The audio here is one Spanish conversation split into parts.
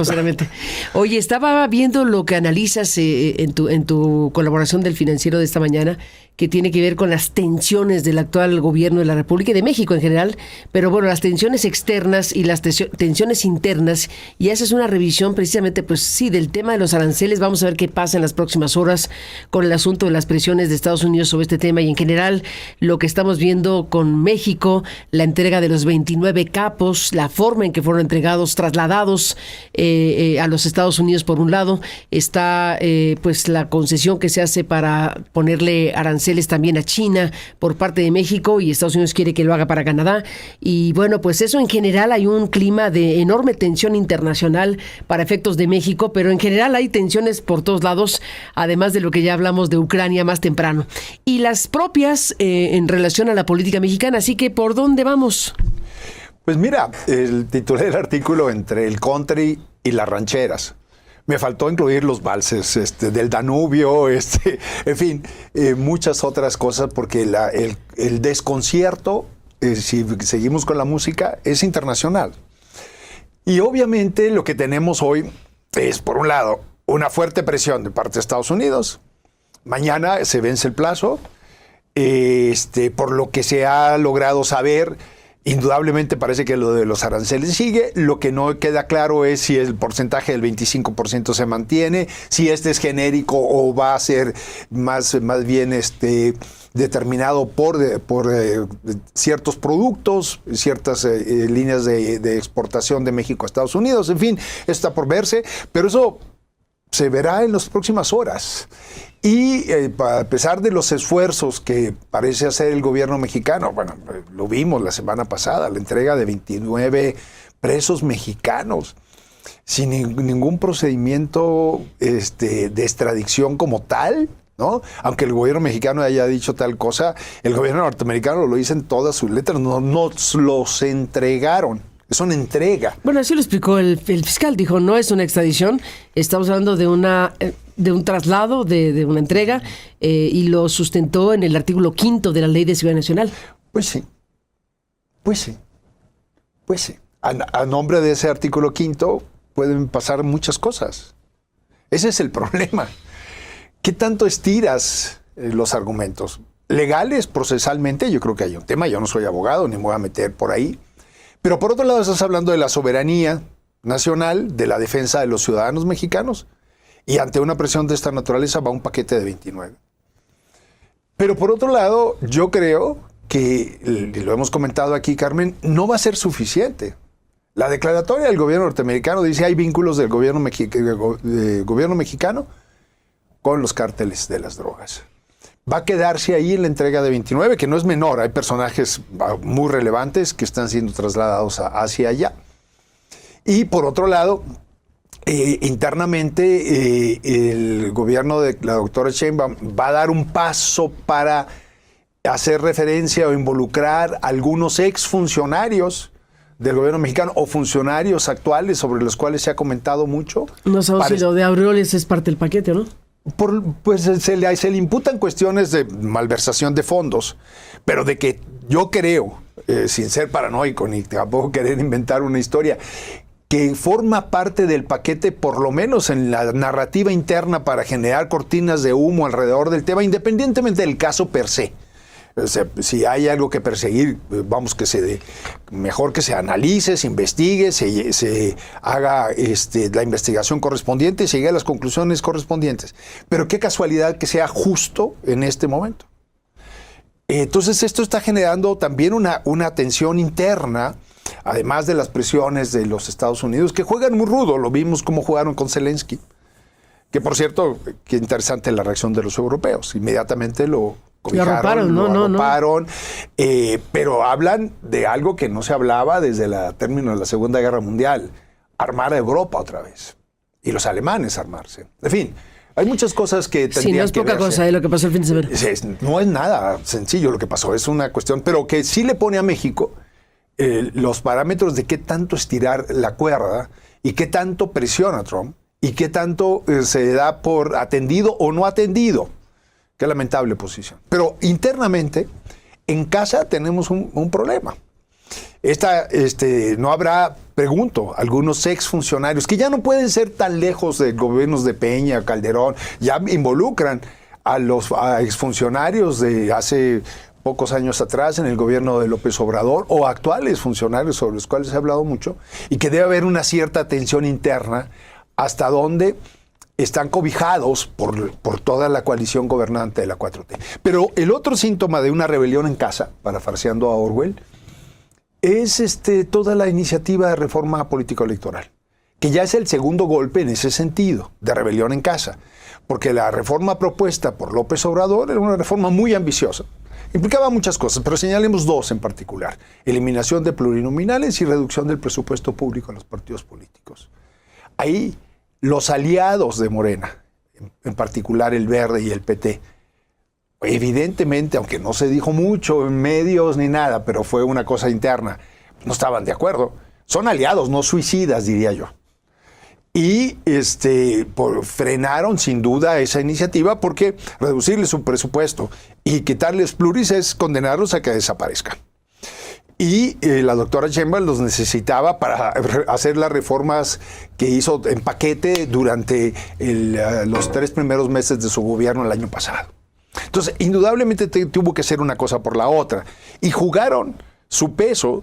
Seriamente. Oye, estaba viendo lo que analizas en tu colaboración del Financiero de esta mañana, que tiene que ver con las tensiones del actual gobierno de la República y de México en general, pero bueno, las tensiones externas y las tensiones internas, y esa es una revisión precisamente, pues sí, del tema de los aranceles. Vamos a ver qué pasa en las próximas horas con el asunto de las presiones de Estados Unidos sobre este tema y en general lo que estamos viendo con México, la entrega de los 29 capos, la forma en que fueron entregados, trasladados a los Estados Unidos. Por un lado está pues la concesión que se hace para ponerle aranceles también a China por parte de México, y Estados Unidos quiere que lo haga para Canadá, y bueno, pues eso en general hay un clima de enorme tensión internacional para efectos de México, pero en general hay tensiones por todos lados, además de lo que ya hablamos de Ucrania más temprano, y las propias en relación a la política mexicana. Así que, ¿por dónde vamos? Pues mira, titulé el artículo entre el country y las rancheras. Me faltó incluir los valses del Danubio, en fin, muchas otras cosas, porque el desconcierto, si seguimos con la música, es internacional. Y obviamente lo que tenemos hoy es, por un lado, una fuerte presión de parte de Estados Unidos. Mañana se vence el plazo, por lo que se ha logrado saber. Indudablemente parece que lo de los aranceles sigue. Lo que no queda claro es si el porcentaje del 25% se mantiene, si es genérico o va a ser más bien determinado por ciertos productos, ciertas líneas de exportación de México a Estados Unidos. En fin, está por verse, pero eso se verá en las próximas horas. Y a pesar de los esfuerzos que parece hacer el gobierno mexicano, bueno, lo vimos la semana pasada, la entrega de 29 presos mexicanos, sin ningún procedimiento de extradición como tal, ¿no? Aunque el gobierno mexicano haya dicho tal cosa, el gobierno norteamericano lo dice en todas sus letras, no nos los entregaron. Es una entrega. Bueno, así lo explicó el fiscal, dijo, no es una extradición, estamos hablando de un traslado, de una entrega, y lo sustentó en el artículo 5 de la Ley de Seguridad Nacional. Pues sí. A nombre de ese artículo 5 pueden pasar muchas cosas. Ese es el problema. ¿Qué tanto estiras los argumentos? Legales, procesalmente, yo creo que hay un tema, yo no soy abogado, ni me voy a meter por ahí. Pero por otro lado estás hablando de la soberanía nacional, de la defensa de los ciudadanos mexicanos, y ante una presión de esta naturaleza va un paquete de 29. Pero por otro lado, yo creo que, y lo hemos comentado aquí, Carmen, no va a ser suficiente. La declaratoria del gobierno norteamericano dice hay vínculos del gobierno mexicano con los cárteles de las drogas. Va a quedarse ahí en la entrega de 29, que no es menor. Hay personajes muy relevantes que están siendo trasladados hacia allá. Y por otro lado, internamente el gobierno de la doctora Sheinbaum va a dar un paso para hacer referencia o involucrar a algunos exfuncionarios del gobierno mexicano o funcionarios actuales sobre los cuales se ha comentado mucho. No sabemos si lo de Aureoles es parte del paquete, ¿no? Pues se le imputan cuestiones de malversación de fondos, pero de que yo creo, sin ser paranoico ni tampoco querer inventar una historia, que forma parte del paquete, por lo menos en la narrativa interna, para generar cortinas de humo alrededor del tema, independientemente del caso per se. O sea, si hay algo que perseguir, vamos, mejor que se analice, se investigue, se haga la investigación correspondiente y se llegue a las conclusiones correspondientes. Pero qué casualidad que sea justo en este momento. Entonces esto está generando también una tensión interna, además de las presiones de los Estados Unidos, que juegan muy rudo. Lo vimos cómo jugaron con Zelensky. Que por cierto, qué interesante la reacción de los europeos. Inmediatamente lo arroparon, pero hablan de algo que no se hablaba desde el término de la Segunda Guerra Mundial, armar a Europa otra vez, y los alemanes armarse. En fin, hay muchas cosas que tendrían que no es poca cosa lo que pasó el fin de semana. No es nada sencillo lo que pasó, es una cuestión, pero que sí le pone a México los parámetros de qué tanto estirar la cuerda y qué tanto presiona a Trump y qué tanto se da por atendido o no atendido. Qué lamentable posición. Pero internamente, en casa tenemos un problema. No habrá, pregunto, algunos exfuncionarios que ya no pueden ser tan lejos de gobiernos de Peña, Calderón, ya involucran a los exfuncionarios de hace pocos años atrás en el gobierno de López Obrador o actuales funcionarios sobre los cuales se ha hablado mucho, y que debe haber una cierta tensión interna hasta donde están cobijados por toda la coalición gobernante de la 4T. Pero el otro síntoma de una rebelión en casa, parafraseando a Orwell, es toda la iniciativa de reforma político-electoral, que ya es el segundo golpe en ese sentido, de rebelión en casa, porque la reforma propuesta por López Obrador era una reforma muy ambiciosa. Implicaba muchas cosas, pero señalemos dos en particular: eliminación de plurinominales y reducción del presupuesto público a los partidos políticos. Ahí los aliados de Morena, en particular el Verde y el PT, evidentemente, aunque no se dijo mucho en medios ni nada, pero fue una cosa interna, no estaban de acuerdo. Son aliados, no suicidas, diría yo. Y frenaron sin duda esa iniciativa, porque reducirles su presupuesto y quitarles pluris es condenarlos a que desaparezcan. Y la doctora Sheinbaum los necesitaba para hacer las reformas que hizo en paquete durante los 3 primeros meses de su gobierno el año pasado. Entonces, indudablemente tuvo que ser una cosa por la otra. Y jugaron su peso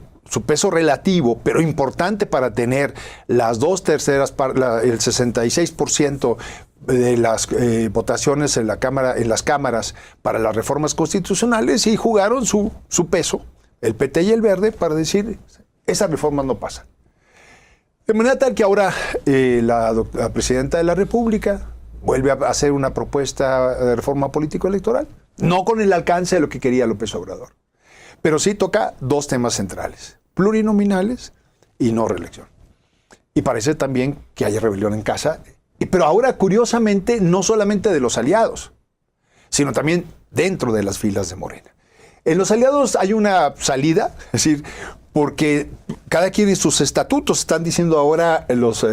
relativo, pero importante para tener las 2/3, el 66% de las votaciones en las cámaras para las reformas constitucionales, y jugaron su peso, el PT y el Verde, para decir, esas reformas no pasan. De manera tal que ahora la presidenta de la República vuelve a hacer una propuesta de reforma político-electoral, no con el alcance de lo que quería López Obrador, pero sí toca dos temas centrales: plurinominales y no reelección. Y parece también que haya rebelión en casa, pero ahora, curiosamente, no solamente de los aliados, sino también dentro de las filas de Morena. En los aliados hay una salida, es decir, porque cada quien en sus estatutos están diciendo ahora los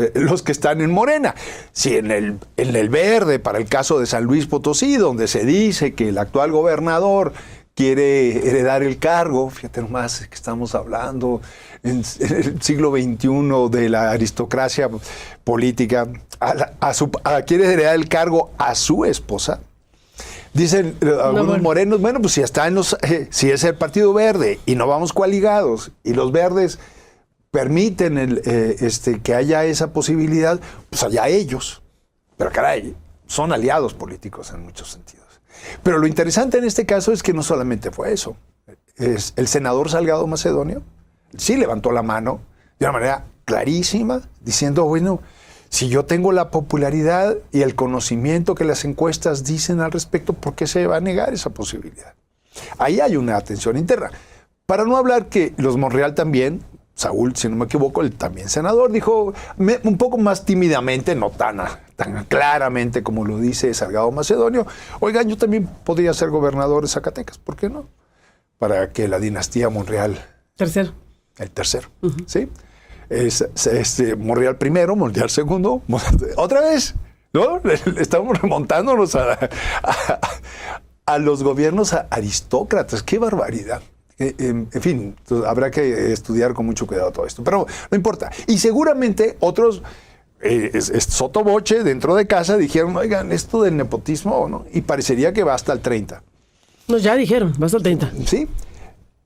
que están en Morena. Si en el Verde, para el caso de San Luis Potosí, donde se dice que el actual gobernador quiere heredar el cargo, fíjate nomás que estamos hablando en el siglo XXI de la aristocracia política, quiere heredar el cargo a su esposa. Dicen algunos morenos, bueno, pues si está si es el Partido Verde y no vamos coaligados y los verdes permiten que haya esa posibilidad, pues allá ellos. Pero caray, son aliados políticos en muchos sentidos. Pero lo interesante en este caso es que no solamente fue eso. El senador Salgado Macedonio sí levantó la mano de una manera clarísima, diciendo, bueno, si yo tengo la popularidad y el conocimiento que las encuestas dicen al respecto, ¿por qué se va a negar esa posibilidad? Ahí hay una tensión interna. Para no hablar que los Monreal también, Saúl, si no me equivoco, el también senador, dijo un poco más tímidamente, no tan claramente como lo dice Salgado Macedonio, oigan, yo también podría ser gobernador de Zacatecas, ¿por qué no? Para que la dinastía Monreal... El tercero, ¿sí? Monreal primero, Monreal segundo, otra vez, ¿no? Estamos remontándonos a los gobiernos aristócratas. ¡Qué barbaridad! En fin, habrá que estudiar con mucho cuidado todo esto, pero no importa. Y seguramente otros, sotoboche, dentro de casa, dijeron, oigan, esto del nepotismo, ¿no? Y parecería que va hasta el 30. No, ya dijeron, va hasta el 30. Sí.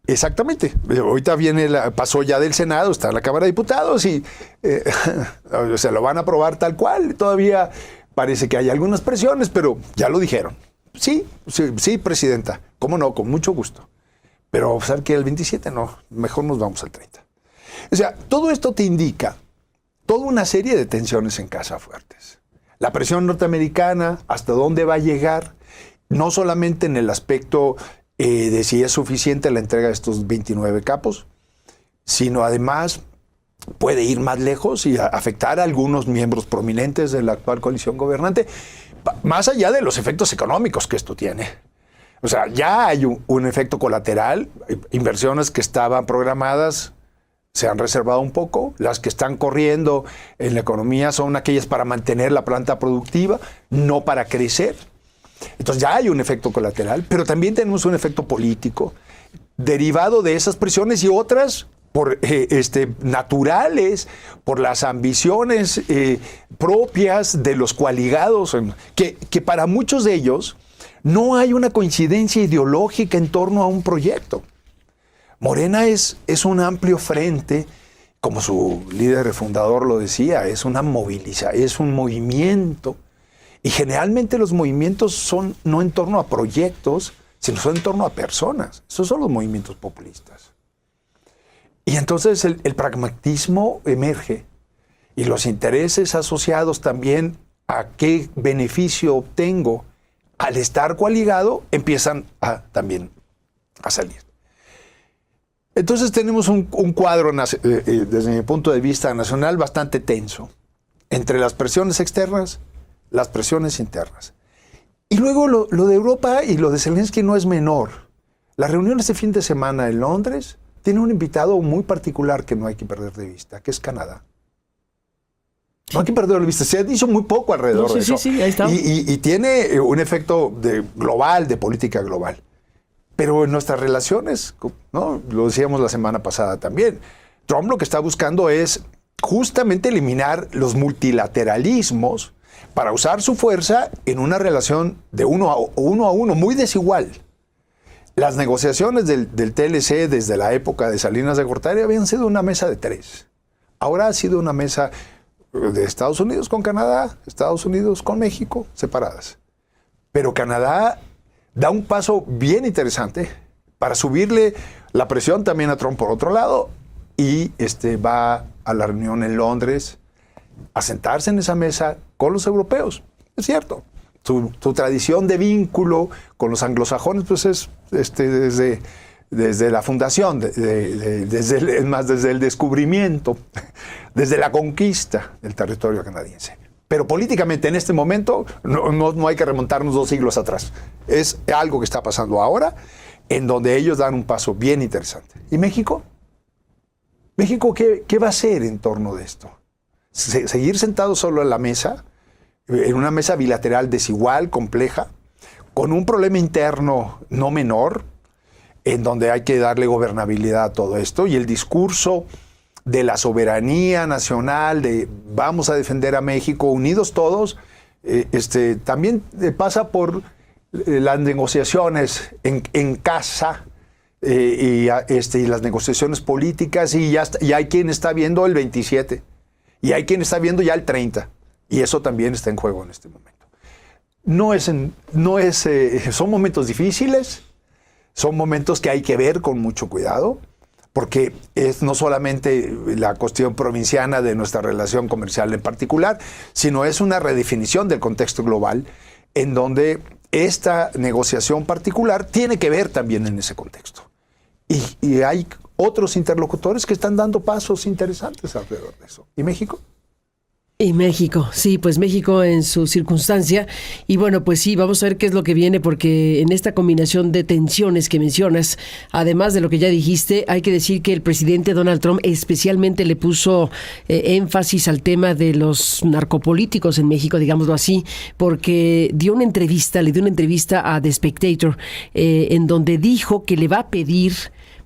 Exactamente. Ahorita pasó ya del Senado, está en la Cámara de Diputados y se lo van a aprobar tal cual. Todavía parece que hay algunas presiones, pero ya lo dijeron. Sí, presidenta. ¿Cómo no? Con mucho gusto. Pero vamos a ver que el 27 no, mejor nos vamos al 30. O sea, todo esto te indica toda una serie de tensiones en casa fuertes. La presión norteamericana, hasta dónde va a llegar, no solamente en el aspecto de si es suficiente la entrega de estos 29 capos, sino además puede ir más lejos y afectar a algunos miembros prominentes de la actual coalición gobernante, más allá de los efectos económicos que esto tiene. O sea, ya hay un efecto colateral, inversiones que estaban programadas se han reservado un poco, las que están corriendo en la economía son aquellas para mantener la planta productiva, no para crecer. Entonces ya hay un efecto colateral, pero también tenemos un efecto político derivado de esas presiones y otras por naturales, por las ambiciones propias de los coaligados, que para muchos de ellos no hay una coincidencia ideológica en torno a un proyecto. Morena es un amplio frente, como su líder fundador lo decía, es una movilización, es un movimiento, y generalmente los movimientos son no en torno a proyectos, sino son en torno a personas. Esos son los movimientos populistas. Y entonces el pragmatismo emerge, y los intereses asociados también a qué beneficio obtengo al estar coaligado empiezan también a salir. Entonces tenemos un cuadro, desde mi punto de vista nacional, bastante tenso, entre las presiones externas, las presiones internas. Y luego lo de Europa y lo de Zelensky no es menor. La reunión este fin de semana en Londres tiene un invitado muy particular que no hay que perder de vista, que es Canadá. No hay que perderlo de vista. Se ha dicho muy poco alrededor de eso. Sí, ahí está. Y tiene un efecto global, de política global. Pero en nuestras relaciones, ¿no? Lo decíamos la semana pasada también, Trump lo que está buscando es justamente eliminar los multilateralismos para usar su fuerza en una relación de uno a uno muy desigual. Las negociaciones del TLC desde la época de Salinas de Gortari habían sido una mesa de 3. Ahora ha sido una mesa de Estados Unidos con Canadá, Estados Unidos con México, separadas. Pero Canadá da un paso bien interesante para subirle la presión también a Trump por otro lado, y va a la reunión en Londres a sentarse en esa mesa con los europeos. Es cierto, su tradición de vínculo con los anglosajones pues es desde la fundación, desde el descubrimiento, desde la conquista del territorio canadiense. Pero políticamente en este momento no hay que remontarnos 2 siglos atrás. Es algo que está pasando ahora, en donde ellos dan un paso bien interesante. ¿Y México? ¿México qué va a hacer en torno de esto? ¿Seguir sentado solo en la mesa, en una mesa bilateral desigual, compleja, con un problema interno no menor, en donde hay que darle gobernabilidad a todo esto, y el discurso de la soberanía nacional, de vamos a defender a México, unidos todos, también pasa por las negociaciones en casa y las negociaciones políticas, y hay quien está viendo el 27, y hay quien está viendo ya el 30, y eso también está en juego en este momento. Son momentos difíciles, son momentos que hay que ver con mucho cuidado, porque es no solamente la cuestión provinciana de nuestra relación comercial en particular, sino es una redefinición del contexto global, en donde esta negociación particular tiene que ver también en ese contexto. Y hay otros interlocutores que están dando pasos interesantes alrededor de eso. ¿Y México? Y México, sí, pues México en su circunstancia. Y bueno, pues sí, vamos a ver qué es lo que viene, porque en esta combinación de tensiones que mencionas, además de lo que ya dijiste, hay que decir que el presidente Donald Trump especialmente le puso énfasis al tema de los narcopolíticos en México, digámoslo así, porque le dio una entrevista a The Spectator, en donde dijo que le va a pedir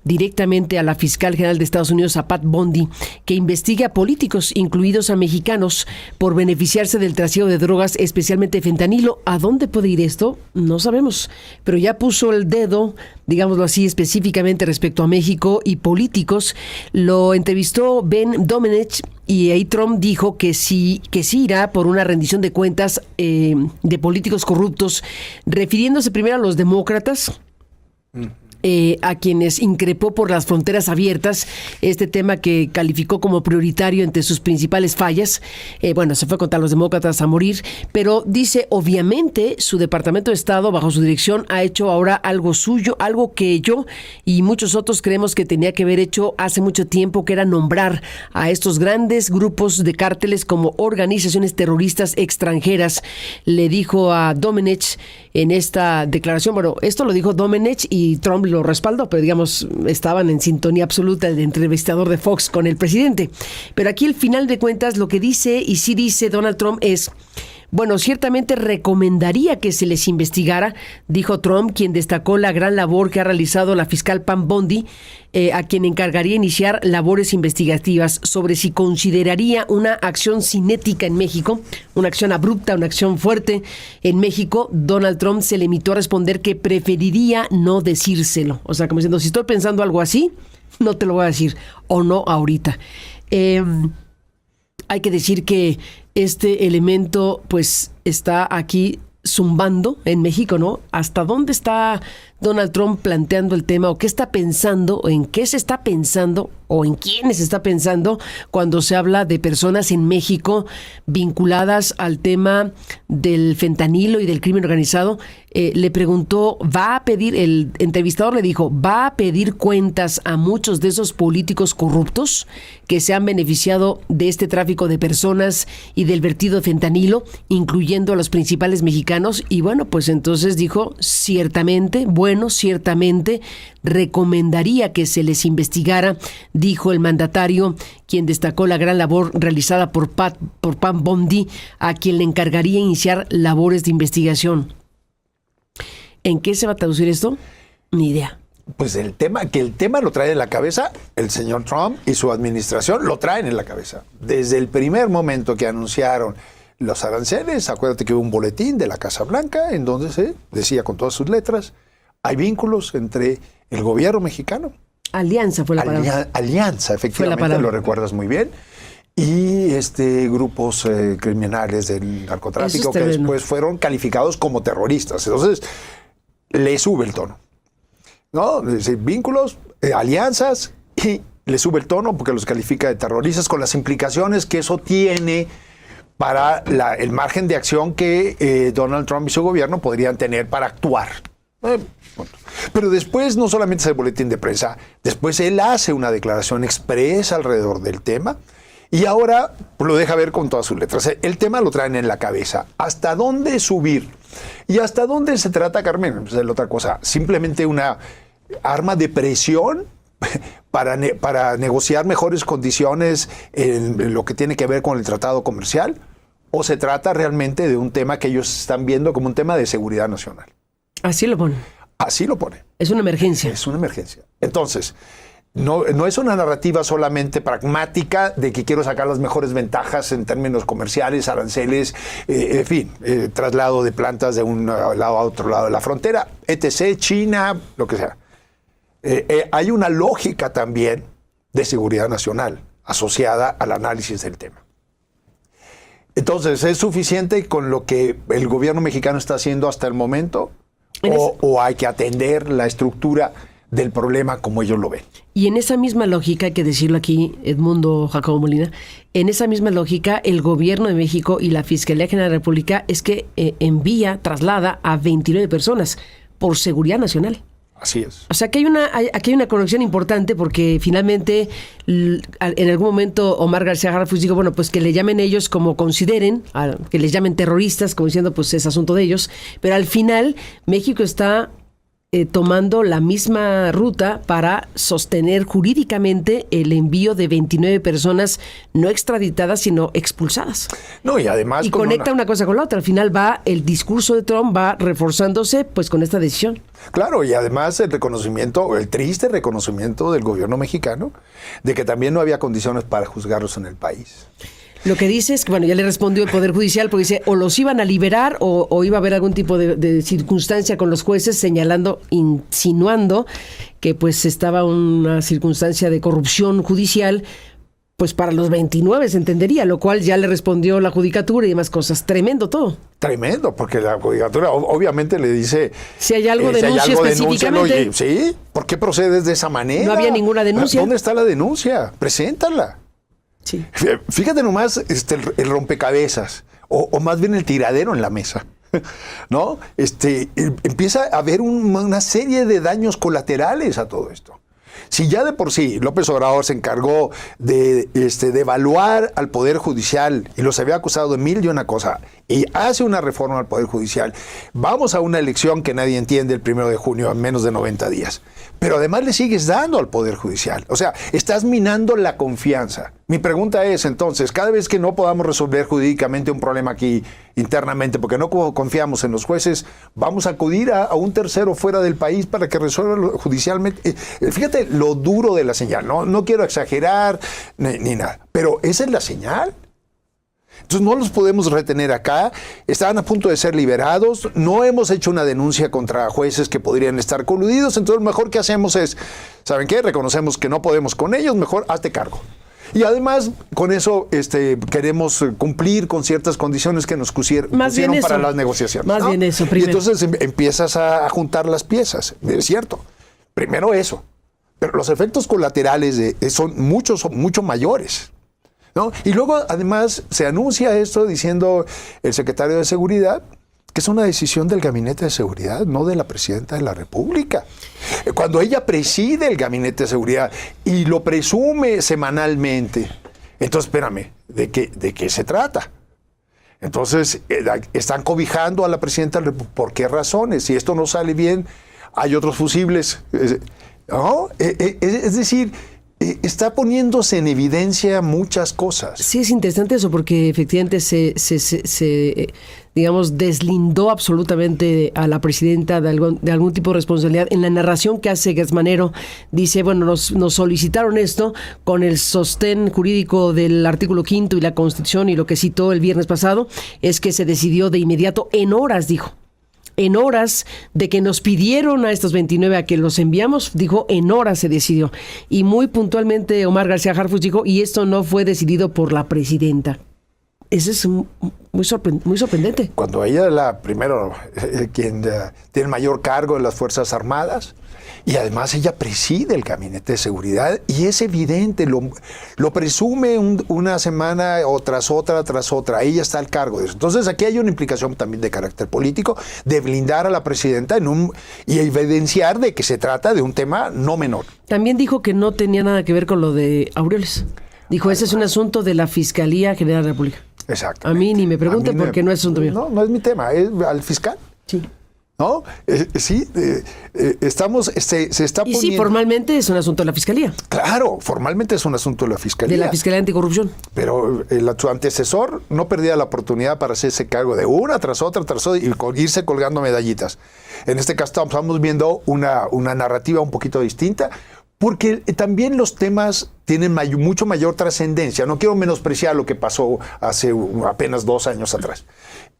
directamente a la fiscal general de Estados Unidos, a Pat Bondi, que investigue a políticos, incluidos a mexicanos, por beneficiarse del trasiego de drogas, especialmente fentanilo. ¿A dónde puede ir esto? No sabemos, pero ya puso el dedo, digámoslo así, específicamente respecto a México y políticos. Lo entrevistó Ben Domenech, y ahí Trump dijo que sí irá por una rendición de cuentas de políticos corruptos, refiriéndose primero a los demócratas, a quienes increpó por las fronteras abiertas, este tema que calificó como prioritario entre sus principales fallas. Se fue contra los demócratas a morir, pero dice, obviamente, su Departamento de Estado, bajo su dirección, ha hecho ahora algo suyo, algo que yo y muchos otros creemos que tenía que haber hecho hace mucho tiempo, que era nombrar a estos grandes grupos de cárteles como organizaciones terroristas extranjeras, le dijo a Domenech en esta declaración. Bueno, esto lo dijo Domenech y Trump lo respaldó, pero digamos, estaban en sintonía absoluta el entrevistador de Fox con el presidente. Pero aquí, al final de cuentas, lo que dice, y sí dice Donald Trump, es: Bueno, ciertamente recomendaría que se les investigara, dijo Trump, quien destacó la gran labor que ha realizado la fiscal Pam Bondi, a quien encargaría iniciar labores investigativas sobre si consideraría una acción cinética en México, una acción abrupta, una acción fuerte en México. Donald Trump se limitó a responder que preferiría no decírselo. O sea, como diciendo, si estoy pensando algo así, no te lo voy a decir, o no ahorita. Hay que decir que este elemento pues está aquí zumbando en México, ¿no? ¿Hasta dónde está Donald Trump planteando el tema o qué está pensando o en qué se está pensando o en quiénes está pensando cuando se habla de personas en México vinculadas al tema del fentanilo y del crimen organizado? Le preguntó, el entrevistador le dijo, ¿va a pedir cuentas a muchos de esos políticos corruptos que se han beneficiado de este tráfico de personas y del vertido de fentanilo, incluyendo a los principales mexicanos? Y bueno, pues entonces dijo, ciertamente recomendaría que se les investigara, dijo el mandatario, quien destacó la gran labor realizada por Pam Bondi, a quien le encargaría iniciar labores de investigación. ¿En qué se va a traducir esto? Ni idea. Pues el tema lo trae en la cabeza el señor Trump y su administración lo traen en la cabeza. Desde el primer momento que anunciaron los aranceles, acuérdate que hubo un boletín de la Casa Blanca en donde se decía con todas sus letras, hay vínculos entre el gobierno mexicano. Alianza fue la palabra. Alianza, efectivamente, lo recuerdas muy bien. Y grupos criminales del narcotráfico que después fueron calificados como terroristas. Entonces, le sube el tono, ¿no? Es decir, vínculos, alianzas, y le sube el tono porque los califica de terroristas con las implicaciones que eso tiene para el margen de acción que Donald Trump y su gobierno podrían tener para actuar. Pero después no solamente es el boletín de prensa, después él hace una declaración expresa alrededor del tema y ahora lo deja ver con todas sus letras. El tema lo traen en la cabeza. ¿Hasta dónde subir? ¿Y hasta dónde se trata, Carmen? Pues es la otra cosa. Simplemente una arma de presión para negociar mejores condiciones en lo que tiene que ver con el tratado comercial, o se trata realmente de un tema que ellos están viendo como un tema de seguridad nacional. Así lo pone. Así lo pone. Es una emergencia. Es una emergencia. Entonces, no es una narrativa solamente pragmática de que quiero sacar las mejores ventajas en términos comerciales, aranceles, en fin, traslado de plantas de un lado a otro lado de la frontera, etc., China, lo que sea. Hay una lógica también de seguridad nacional asociada al análisis del tema. Entonces, ¿es suficiente con lo que el gobierno mexicano está haciendo hasta el momento? ¿O hay que atender la estructura del problema como ellos lo ven? Y en esa misma lógica, hay que decirlo aquí, Edmundo Jacobo Molina, en esa misma lógica, el gobierno de México y la Fiscalía General de la República es que traslada a 29 personas por seguridad nacional. Así es. O sea que aquí hay una conexión importante porque finalmente en algún momento Omar García Harfuch dijo, bueno, pues que le llamen ellos como consideren, que les llamen terroristas, como diciendo, pues es asunto de ellos, pero al final México está tomando la misma ruta para sostener jurídicamente el envío de 29 personas no extraditadas, sino expulsadas. No, y además... Y conecta una cosa con la otra. Al final el discurso de Trump va reforzándose pues con esta decisión. Claro, y además el triste reconocimiento del gobierno mexicano de que también no había condiciones para juzgarlos en el país. Lo que dice es que, bueno, ya le respondió el Poder Judicial porque dice o los iban a liberar o iba a haber algún tipo de circunstancia con los jueces insinuando que pues estaba una circunstancia de corrupción judicial, pues para los 29 se entendería, lo cual ya le respondió la judicatura y demás cosas. Tremendo todo. Tremendo, porque la judicatura obviamente le dice... Si hay algo, denuncia específicamente. ¿Sí? ¿Por qué procedes de esa manera? No había ninguna denuncia. ¿Dónde está la denuncia? Preséntala. Sí. Fíjate nomás el rompecabezas, o más bien el tiradero en la mesa, ¿no? Empieza a haber una serie de daños colaterales a todo esto. Si ya de por sí López Obrador se encargó de evaluar al Poder Judicial y los había acusado de mil y una cosa, y hace una reforma al Poder Judicial, vamos a una elección que nadie entiende el 1 de junio en menos de 90 días. Pero además le sigues dando al Poder Judicial. O sea, estás minando la confianza Mi pregunta es, entonces, cada vez que no podamos resolver jurídicamente un problema aquí internamente, porque no confiamos en los jueces, vamos a acudir a un tercero fuera del país para que resuelva judicialmente. Fíjate lo duro de la señal. No quiero exagerar ni nada, pero esa es la señal. Entonces no los podemos retener acá, estaban a punto de ser liberados, no hemos hecho una denuncia contra jueces que podrían estar coludidos, entonces lo mejor que hacemos es, ¿saben qué? Reconocemos que no podemos con ellos, mejor hazte cargo. Y con eso queremos cumplir con ciertas condiciones que nos pusieron para las negociaciones. Más bien eso, primero. Y entonces empiezas a juntar las piezas, es cierto. Primero eso. Pero los efectos colaterales son mucho mayores, ¿no? Y luego, además, se anuncia esto diciendo el secretario de Seguridad que es una decisión del Gabinete de Seguridad, no de la Presidenta de la República. Cuando ella preside el Gabinete de Seguridad y lo presume semanalmente, entonces, espérame, ¿de qué se trata? Entonces, están cobijando a la Presidenta de la República. ¿Por qué razones? Si esto no sale bien, hay otros fusibles. ¿No? Es decir, está poniéndose en evidencia muchas cosas. Sí, es interesante eso, porque efectivamente se digamos, deslindó absolutamente a la presidenta de algún tipo de responsabilidad. En la narración que hace Gertz Manero, dice, bueno, nos solicitaron esto con el sostén jurídico del artículo 5º y la Constitución, y lo que citó el viernes pasado es que se decidió de inmediato, en horas, dijo. En horas de que nos pidieron a estos 29 a que los enviamos, dijo, en horas se decidió. Y muy puntualmente Omar García Harfuch dijo, y esto no fue decidido por la presidenta. Eso es muy sorprendente. Cuando ella es la primero quien tiene el mayor cargo de las Fuerzas Armadas, y además ella preside el Gabinete de Seguridad, y es evidente, lo presume una semana o tras otra, ella está al cargo de eso. Entonces aquí hay una implicación también de carácter político, de blindar a la presidenta y evidenciar de que se trata de un tema no menor. También dijo que no tenía nada que ver con lo de Aureoles. Dijo, ese es un asunto de la Fiscalía General de la República. Exacto. A mí ni me pregunten porque no es asunto mío. No es mi tema, es al fiscal. Sí. ¿No? Se está poniendo... Y sí, formalmente es un asunto de la Fiscalía. Claro, formalmente es un asunto de la Fiscalía. De la Fiscalía Anticorrupción. Pero su antecesor no perdía la oportunidad para hacerse cargo de una tras otra, y irse colgando medallitas. En este caso estamos viendo una narrativa un poquito distinta, porque también los temas tienen mucho mayor trascendencia. No quiero menospreciar lo que pasó hace apenas 2 años atrás.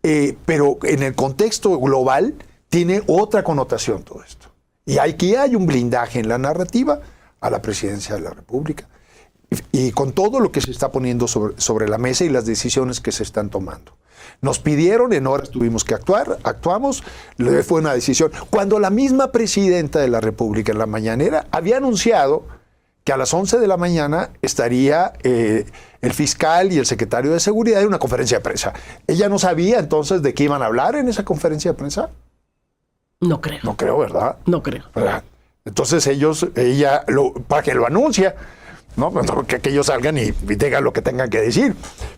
Pero en el contexto global tiene otra connotación todo esto. Y aquí hay un blindaje en la narrativa a la presidencia de la República. Y con todo lo que se está poniendo sobre la mesa y las decisiones que se están tomando. Nos pidieron, en horas tuvimos que actuar, actuamos, fue una decisión. Cuando la misma presidenta de la República en la mañanera había anunciado que a las 11 de la mañana estaría el fiscal y el secretario de Seguridad en una conferencia de prensa. ¿Ella no sabía entonces de qué iban a hablar en esa conferencia de prensa? No creo. No creo, ¿verdad? No creo. ¿Verdad? Entonces ella, para que lo anuncia, ¿no? Que ellos salgan y digan lo que tengan que decir.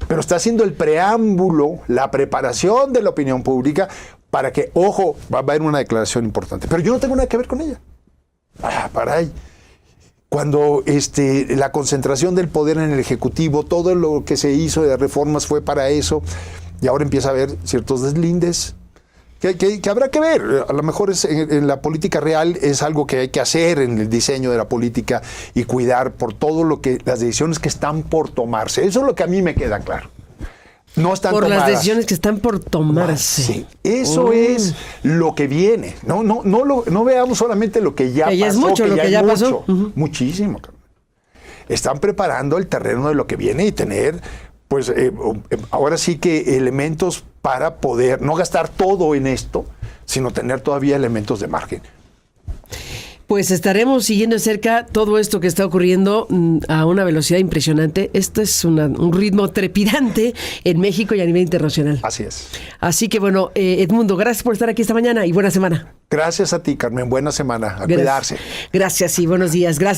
Pero está haciendo el preámbulo, la preparación de la opinión pública para que, ojo, va a haber una declaración importante. Pero yo no tengo nada que ver con ella. Para ahí. Cuando la concentración del poder en el Ejecutivo, todo lo que se hizo de reformas fue para eso, y ahora empieza a haber ciertos deslindes que habrá que ver. A lo mejor en la política real es algo que hay que hacer en el diseño de la política y cuidar por todo las decisiones que están por tomarse. Eso es lo que a mí me queda claro. No están por tomadas. Las decisiones que están por tomarse. Sí, eso es lo que viene. No veamos solamente lo que ya pasó. Es mucho, que lo ya que ya mucho. pasó. Uh-huh. Muchísimo. Están preparando el terreno de lo que viene y tener, pues, ahora sí que elementos para poder no gastar todo en esto, sino tener todavía elementos de margen. Pues estaremos siguiendo de cerca todo esto que está ocurriendo a una velocidad impresionante. Esto es un ritmo trepidante en México y a nivel internacional. Así es. Así que bueno, Edmundo, gracias por estar aquí esta mañana y buena semana. Gracias a ti, Carmen. Buena semana. A cuidarse. Gracias y buenos días. Gracias.